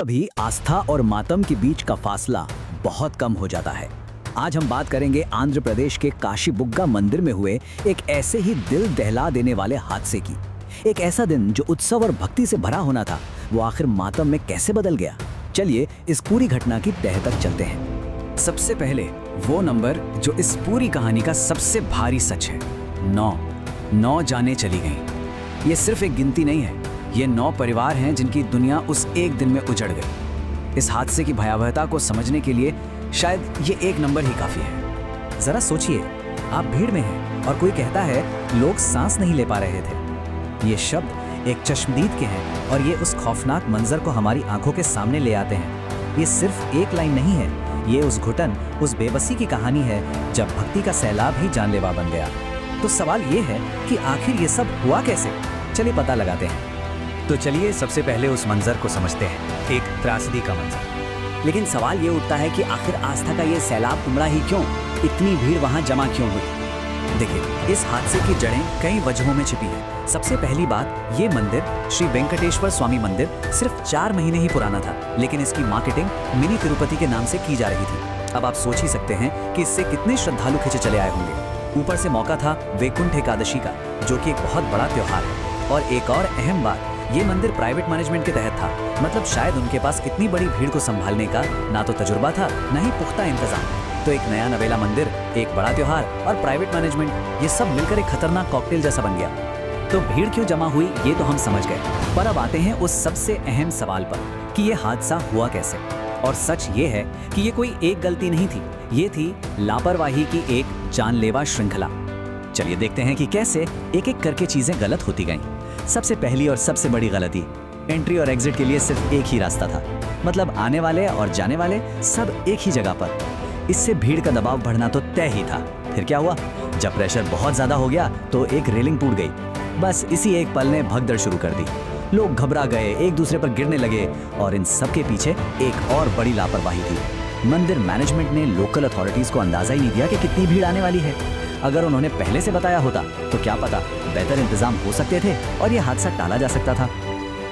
कभी आस्था और मातम के बीच का फासला बहुत कम हो जाता है। आज हम बात करेंगे आंध्र प्रदेश के काशीबुग्गा मंदिर में हुए एक ऐसे ही दिल दहला देने वाले हादसे की। एक ऐसा दिन जो उत्सव और भक्ति से भरा होना था, वो आखिर मातम में कैसे बदल गया। चलिए इस पूरी घटना की तह तक चलते हैं। सबसे पहले वो नंबर जो इस पूरी कहानी का सबसे भारी सच है। 9 जानें चली गईं। ये सिर्फ एक गिनती नहीं है, ये 9 परिवार हैं जिनकी दुनिया उस एक दिन में उजड़ गई। इस हादसे की भयावहता को समझने के लिए शायद ये एक नंबर ही काफी है। जरा सोचिए, आप भीड़ में हैं और कोई कहता है लोग सांस नहीं ले पा रहे थे। ये शब्द एक चश्मदीद के हैं और ये उस खौफनाक मंजर को हमारी आंखों के सामने ले आते हैं। ये सिर्फ एक लाइन नहीं है, ये उस घुटन, उस बेबसी की कहानी है जब भक्ति का सैलाब ही जानलेवा बन गया। तो सवाल ये है कि आखिर ये सब हुआ कैसे? चलिए पता लगाते हैं। तो चलिए सबसे पहले उस मंजर को समझते हैं, एक त्रासदी का मंजर। लेकिन सवाल ये उठता है कि आखिर आस्था का ये सैलाब उमड़ा ही क्यों? इतनी भीड़ वहां जमा क्यों हुई? देखिए, इस हादसे की जड़ें कई वजहों में छिपी है। सबसे पहली बात, ये मंदिर श्री वेंकटेश्वर स्वामी मंदिर सिर्फ 4 महीने ही पुराना था, लेकिन इसकी मार्केटिंग मिनी तिरुपति के नाम से की जा रही थी। अब आप सोच ही सकते हैं कि इससे कितने श्रद्धालु खिंचे चले आए होंगे। ऊपर से मौका था वैकुंठ एकादशी का, जो कि एक बहुत बड़ा त्योहार है। और एक और अहम बात, ये मंदिर प्राइवेट मैनेजमेंट के तहत था, मतलब शायद उनके पास इतनी बड़ी भीड़ को संभालने का ना तो तजुर्बा था, ना ही पुख्ता इंतजाम। तो एक नया नवेला मंदिर, एक बड़ा त्योहार और प्राइवेट मैनेजमेंट, ये सब मिलकर एक खतरनाक कॉकटेल जैसा बन गया। तो भीड़ क्यों जमा हुई ये तो हम समझ गए, पर अब आते हैं उस सबसे अहम सवाल पर कि ये हादसा हुआ कैसे। और सच ये है कि ये कोई एक गलती नहीं थी, ये थी लापरवाही की एक जानलेवा श्रृंखला। चलिए देखते हैं कि कैसे एक एक करके चीजें गलत होती गईं। सबसे पहली और सबसे बड़ी गलती, एंट्री और एग्जिट के लिए सिर्फ एक ही रास्ता था, मतलब आने वाले और जाने वाले सब एक ही जगह पर। इससे भीड़ का दबाव बढ़ना तो तय ही था। फिर क्या हुआ? जब प्रेशर बहुत ज्यादा हो गया तो एक रेलिंग टूट गई। बस इसी एक पल ने भगदड़ शुरू कर दी। लोग घबरा गए, एक दूसरे पर गिरने लगे और इन सब के पीछे एक और बड़ी लापरवाही थी। मंदिर मैनेजमेंट ने लोकल अथॉरिटीज को अंदाजा ही नहीं दिया कि कितनी भीड़ आने वाली है। अगर उन्होंने पहले से बताया होता तो क्या पता बेहतर इंतजाम हो सकते थे और यह हादसा टाला जा सकता था।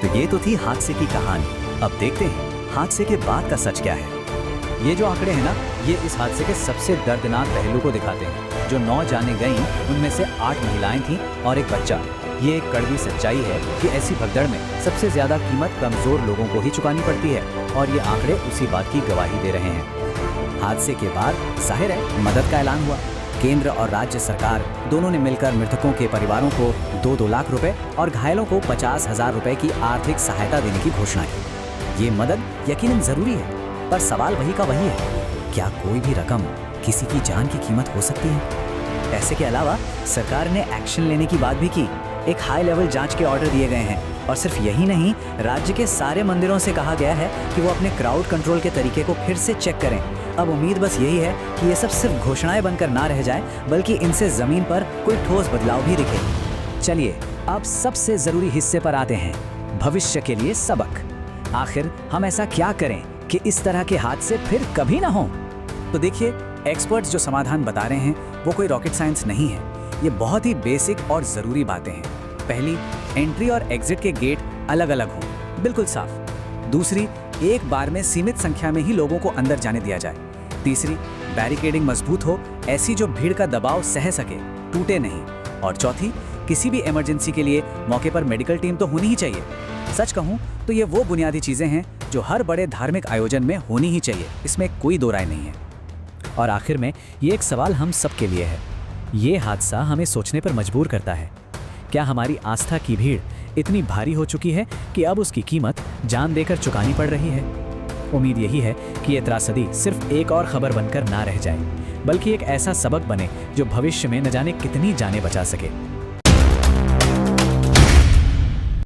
तो ये तो थी हादसे की कहानी। अब देखते हैं हादसे के बाद का सच क्या है। ये जो आंकड़े हैं ना, ये इस हादसे के सबसे दर्दनाक पहलू को दिखाते हैं। जो 9 जाने गईं, उनमें से 8 महिलाएं थीं और एक बच्चा। ये एक कड़वी सच्चाई है कि ऐसी भगदड़ में सबसे ज्यादा कीमत कमजोर लोगों को ही चुकानी पड़ती है, और ये आंकड़े उसी बात की गवाही दे रहे हैं। हादसे के बाद जाहिर है मदद का ऐलान हुआ। केंद्र और राज्य सरकार दोनों ने मिलकर मृतकों के परिवारों को 2-2 लाख रुपए और घायलों को 50,000 रुपए की आर्थिक सहायता देने की घोषणा की। ये मदद यकीनन जरूरी है, पर सवाल वही का वही है, क्या कोई भी रकम किसी की जान की कीमत हो सकती है? ऐसे के अलावा सरकार ने एक्शन लेने की बात भी की। एक हाई लेवल जांच के ऑर्डर दिए गए हैं, और सिर्फ यही नहीं, राज्य के सारे मंदिरों से कहा गया है कि वो अपने क्राउड कंट्रोल के तरीके को फिर से चेक करें। अब उम्मीद बस यही है कि ये सब सिर्फ घोषणाएं बनकर ना रह जाए, बल्कि इनसे जमीन पर कोई ठोस बदलाव भी दिखे। चलिए अब सबसे जरूरी हिस्से पर आते हैं, भविष्य के लिए सबक। आखिर हम ऐसा क्या करें कि इस तरह के हादसे फिर कभी ना हो? तो देखिए, एक्सपर्ट्स जो समाधान बता रहे हैं वो कोई रॉकेट साइंस नहीं है। ये बहुत ही बेसिक और जरूरी बातें हैं। पहली, एंट्री और एग्जिट के गेट अलग अलग हों, बिल्कुल साफ। दूसरी, एक बार में सीमित संख्या में ही लोगों को अंदर जाने दिया जाए। तीसरी, बैरिकेडिंग मजबूत हो, ऐसी जो भीड़ का दबाव सह सके, टूटे नहीं। और चौथी, किसी भी इमरजेंसी के लिए मौके पर मेडिकल टीम तो होनी ही चाहिए। सच कहूं तो ये वो बुनियादी चीजें हैं जो हर बड़े धार्मिक आयोजन में होनी ही चाहिए, इसमें कोई दो राय नहीं है। और आखिर में ये एक सवाल हम सब के लिए है। ये हादसा हमें सोचने पर मजबूर करता है। क्या हमारी आस्था की भीड़ इतनी भारी हो चुकी है कि अब उसकी कीमत जान देकर चुकानी पड़ रही है? उम्मीद यही है कि ये त्रासदी सिर्फ एक और खबर बनकर ना रह जाए, बल्कि एक ऐसा सबक बने जो भविष्य में न जाने कितनी जानें बचा सके।